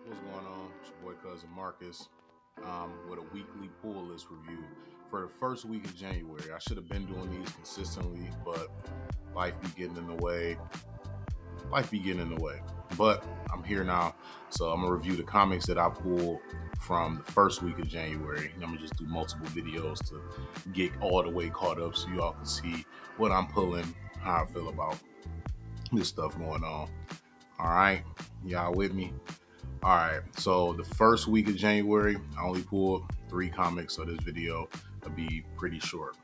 What's going on? It's your boy cousin Marcus with a weekly pull list review for the first week of January. I should have been doing these consistently, but life be getting in the way. Life be getting in the way. But I'm here now, so I'm gonna review the comics that I pulled from the first week of January. And I'm gonna just do multiple videos to get all the way caught up, so y'all can see what I'm pulling, how I feel about this stuff going on. All right, y'all with me? All right, so the first week of January, I only pulled three comics, so this video will be pretty short.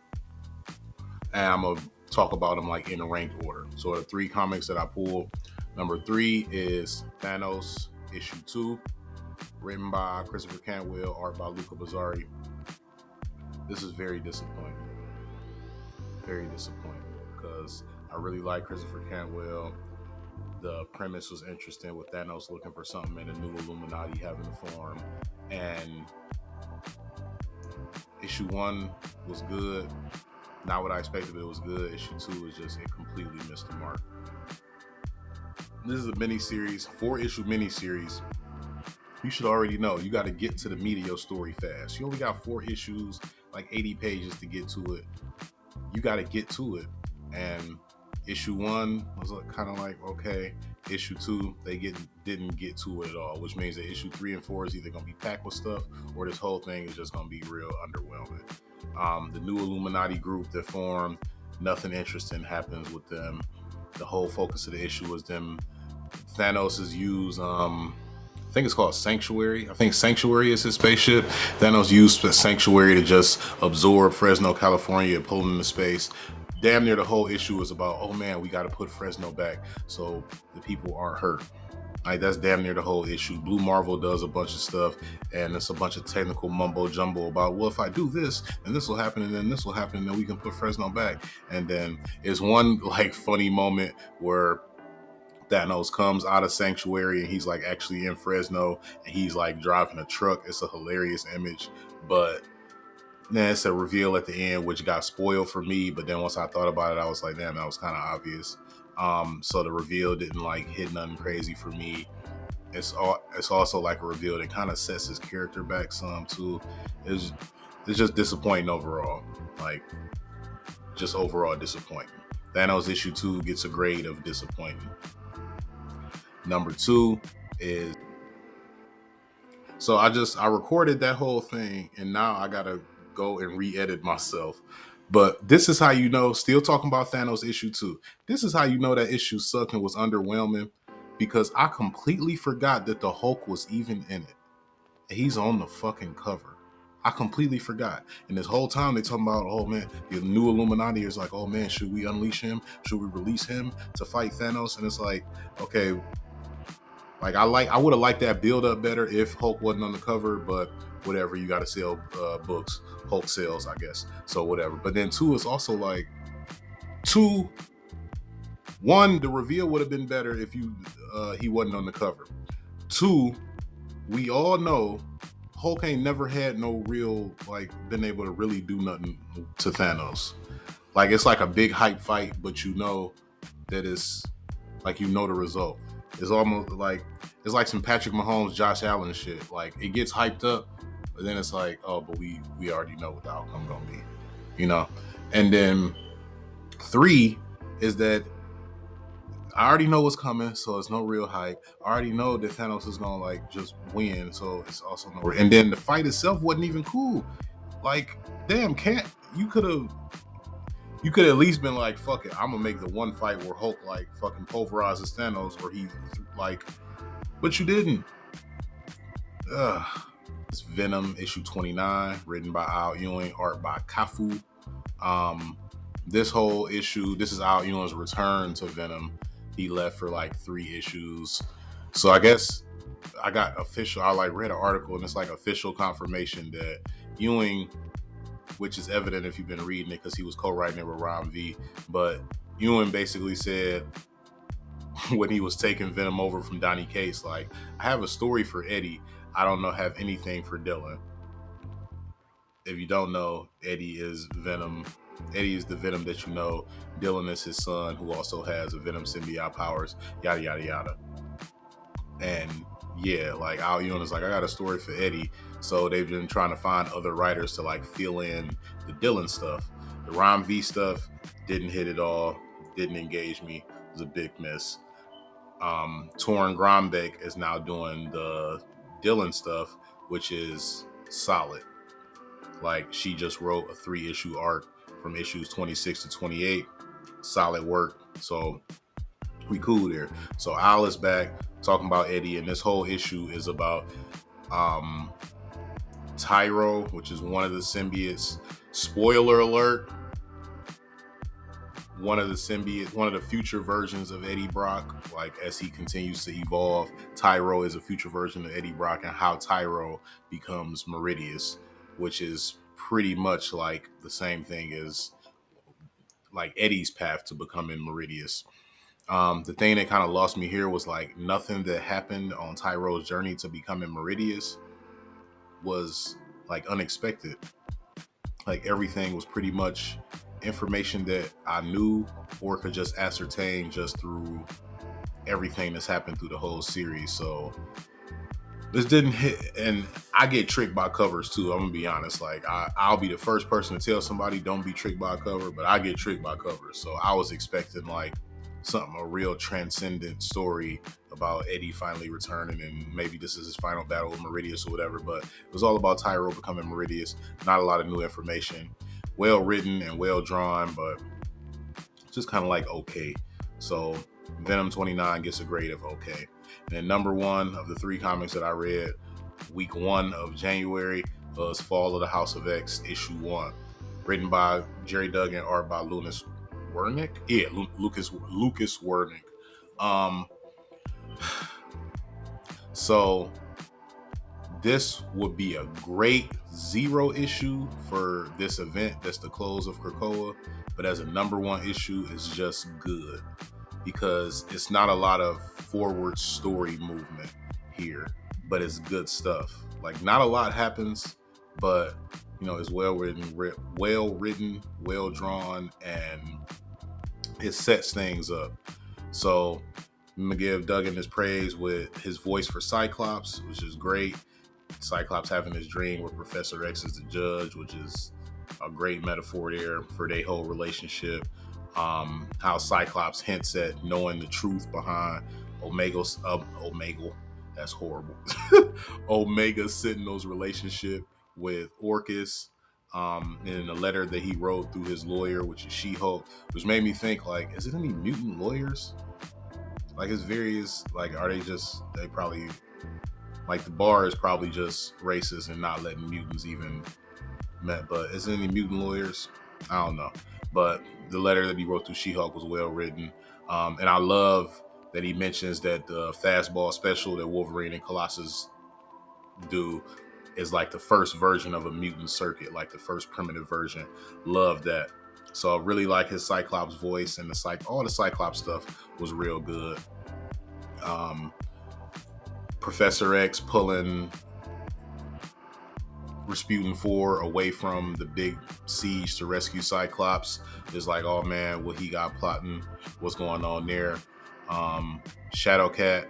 And I'm gonna talk about them like in a ranked order. So the three comics that I pulled, number three is Thanos issue 2, written by Christopher Cantwell, art by Luca Bazzari. This is very disappointing. Very disappointing because I really like Christopher Cantwell. The premise was interesting with Thanos looking for something and a new Illuminati having to form. And issue 1 was good. Not what I expected, but it was good. Issue 2 is just, it completely missed the mark. This is a mini-series, 4-issue mini-series. You should already know, you got to get to the meat of your story fast. You only got 4 issues, like 80 pages to get to it. You got to get to it. And issue 1 was kind of like, okay. Issue 2, they didn't get to it at all, which means that issue 3 and 4 is either going to be packed with stuff or this whole thing is just going to be real underwhelming. The new Illuminati group that formed, nothing interesting happens with them. The whole focus of the issue is them. Thanos is used, I think it's called Sanctuary. I think Sanctuary is his spaceship. Thanos used Sanctuary to just absorb Fresno, California, and pull him into space. Damn near the whole issue is about, oh man, we got to put Fresno back so the people aren't hurt. Like, that's damn near the whole issue. Blue Marvel does a bunch of stuff, and it's a bunch of technical mumbo jumbo about, well, if I do this, and this will happen, and then this will happen, and then we can put Fresno back. And then it's one like funny moment where Thanos comes out of Sanctuary and he's like actually in Fresno and he's like driving a truck. It's a hilarious image, but then it's a reveal at the end which got spoiled for me. But then once I thought about it, I was like, damn, that was kind of obvious. So the reveal didn't like hit nothing crazy for me. It's also like a reveal that kind of sets his character back some too. It's just disappointing overall. Like, just overall disappointing. Thanos issue 2 gets a grade of disappointing. Number 2 is, so I recorded that whole thing and now I gotta go and re-edit myself. But this is how you know, still talking about Thanos issue 2, this is how you know that issue sucked and was underwhelming, because I completely forgot that the Hulk was even in it. He's on the fucking cover. I completely forgot. And this whole time they talking about, oh man, the new Illuminati is like, oh man, should we unleash him? Should we release him to fight Thanos? And it's like, okay, like I would have liked that build up better if Hulk wasn't on the cover, but whatever, you got to sell books. Hulk sells, I guess. So whatever. But then 2 is also like, 2, 1, the reveal would have been better if he wasn't on the cover. 2, we all know Hulk ain't never had no real, like, been able to really do nothing to Thanos. Like, it's like a big hype fight, but you know that it's like, you know the result. It's almost like, it's like some Patrick Mahomes, Josh Allen shit. Like, it gets hyped up, but then it's like, oh, but we already know what the outcome gonna be, you know? And then 3 is that I already know what's coming, so it's no real hype. I already know that Thanos is gonna like just win, so it's also no. And then the fight itself wasn't even cool. Like, damn, you could at least been like, fuck it, I'm gonna make the one fight where Hulk like fucking pulverizes Thanos, or he like, but you didn't. It's Venom issue 29, written by Al Ewing, art by Kafu. This whole issue, this is Al Ewing's return to Venom. He left for like 3 issues. So I guess I read an article and it's like official confirmation that Ewing, which is evident if you've been reading it because he was co-writing it with Ron V, but Ewing basically said when he was taking Venom over from Donny Cates, like, I have a story for Eddie, I don't have anything for Dylan. If you don't know, Eddie is Venom. Eddie is the Venom that you know. Dylan is his son, who also has a Venom symbiote powers, yada, yada, yada. And yeah, like Al Yuna's like, I got a story for Eddie. So they've been trying to find other writers to like fill in the Dylan stuff. The Ron V stuff didn't hit it all, didn't engage me. It was a big miss. Torn Grombeck is now doing the Dylan stuff, which is solid. Like she just wrote a 3-issue arc from issues 26 to 28. Solid work. So we cool there. So Al is back talking about Eddie, and this whole issue is about Tyro, which is one of the symbiotes. Spoiler alert: one of the future versions of Eddie Brock. Like as he continues to evolve, Tyro is a future version of Eddie Brock, and how Tyro becomes Meridius, which is pretty much like the same thing as like Eddie's path to becoming Meridius. The thing that kind of lost me here was like nothing that happened on Tyro's journey to becoming Meridius was like unexpected. Like everything was pretty much information that I knew or could just ascertain just through everything that's happened through the whole series. So this didn't hit, and I get tricked by covers too. I'm gonna be honest. Like I'll be the first person to tell somebody don't be tricked by a cover, but I get tricked by covers. So I was expecting like a real transcendent story about Eddie finally returning, and maybe this is his final battle with Meridius or whatever. But it was all about Tyro becoming Meridius. Not a lot of new information. Well written and well drawn, but just kind of like okay. So Venom 29 gets a grade of okay. And then number one of the 3 comics that I read week 1 of January was Fall of the House of X issue 1, written by Jerry Duggan, art by Lucas Wernick. Yeah, Lucas Wernick. So this would be a great 0 issue for this event. That's the close of Krakoa. But as a number 1 issue, it's just good because it's not a lot of forward story movement here, but it's good stuff. Like not a lot happens, but you know, it's well written, well drawn, and it sets things up. So I'm gonna give Duggan his praise with his voice for Cyclops, which is great. Cyclops having his dream where Professor X is the judge, which is a great metaphor there for their whole relationship. How Cyclops hints at knowing the truth behind Omega. That's horrible. Omega Sentinel's relationship with Orcus. In the letter that he wrote through his lawyer, which is She-Hulk, which made me think like, is it any mutant lawyers? Like his various, like, they probably, like the bar is probably just racist and not letting mutants even met, but is there any mutant lawyers? I don't know. But the letter that he wrote through She-Hulk was well written. And I love that he mentions that the fastball special that Wolverine and Colossus do is like the first version of a mutant circuit, like the first primitive version. Love that. So I really like his Cyclops voice, and all the Cyclops stuff was real good. Professor X pulling Rasputin 4 away from the big siege to rescue Cyclops is like, oh man, what he got plotting, what's going on there. Shadowcat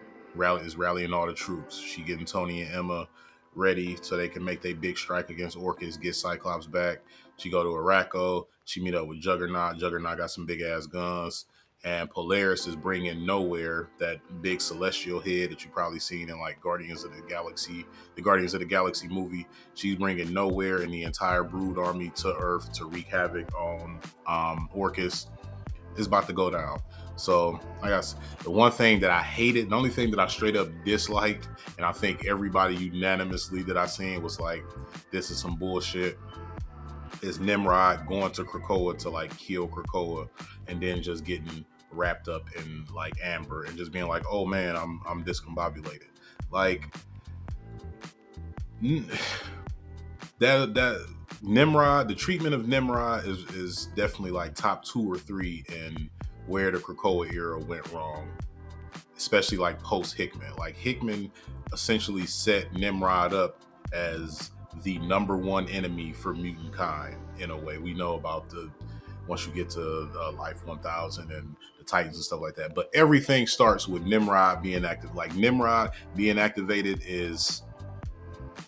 is rallying all the troops. She getting Tony and Emma ready so they can make their big strike against Orcus, get Cyclops back. She go to Araco. She meet up with Juggernaut. Juggernaut got some big ass guns. And Polaris is bringing Nowhere, that big celestial head that you probably seen in like Guardians of the Galaxy movie. She's bringing Nowhere and the entire Brood army to Earth to wreak havoc on Orcus. It's about to go down. So I guess the one thing that I hated, the only thing that I straight up disliked, and I think everybody unanimously that I seen was like, this is some bullshit, is Nimrod going to Krakoa to like kill Krakoa and then just getting wrapped up in like amber and just being like, oh man, I'm discombobulated. Like that Nimrod, the treatment of Nimrod is definitely like top 2 or 3 in where the Krakoa era went wrong, especially like post Hickman. Like Hickman essentially set Nimrod up as the number 1 enemy for mutant kind in a way. We know about the once you get to Life 1000 and the Titans and stuff like that. But everything starts with Nimrod being active. Like Nimrod being activated is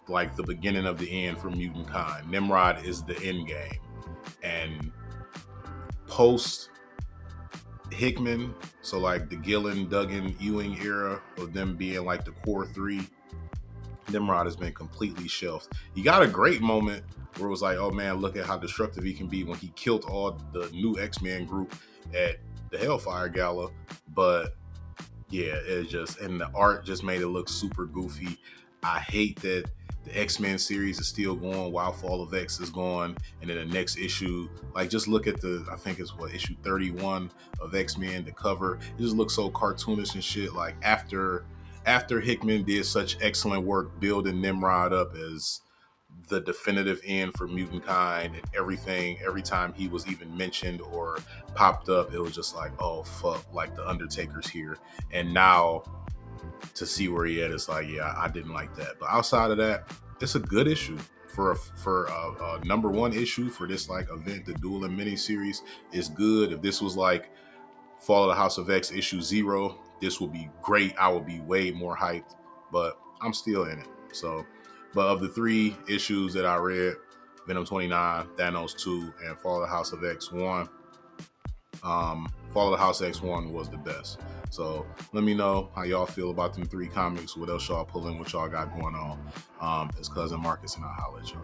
like the beginning of the end for mutant kind. Nimrod is the end game, and post Hickman, so like the Gillen, Duggan, Ewing era of them being like the core three, Nimrod has been completely shelved. He got a great moment where it was like, oh man, look at how destructive he can be when he killed all the new X-Men group at the Hellfire Gala. But yeah, it just, and the art just made it look super goofy. I hate that the X-Men series is still going while Fall of X is going, and then the next issue, like just look at I think it's issue 31 of X-Men, the cover, it just looks so cartoonish and shit. Like after Hickman did such excellent work building Nimrod up as the definitive end for mutant kind and everything, every time he was even mentioned or popped up, it was just like, oh fuck, like the Undertaker's here. And now to see where he at, it's like, yeah, I didn't like that. But outside of that, it's a good issue for a number one issue for this like event. The Dueling miniseries is good. If this was like Fall of the House of X issue 0, this would be great. I would be way more hyped, but I'm still in it. So, but of the 3 issues that I read, Venom 29, Thanos 2, and Fall of the House of X 1, Fall of the House X1 was the best. So let me know how y'all feel about them 3 comics. What else y'all pulling? What y'all got going on? It's Cousin Marcus, and I'll holler at y'all.